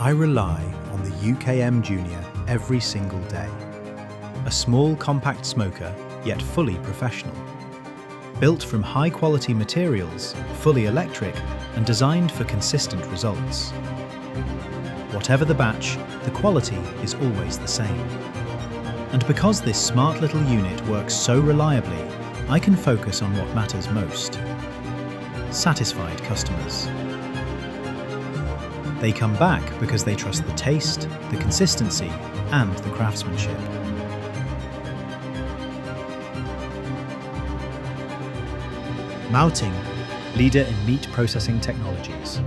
I rely on the UKM Junior every single day. A small compact smoker, yet fully professional. Built from high-quality materials, fully electric, and designed for consistent results. Whatever the batch, the quality is always the same. And because this smart little unit works so reliably, I can focus on what matters most. Satisfied customers. They come back because they trust the taste, the consistency, and the craftsmanship. Mauting, leader in meat processing technologies.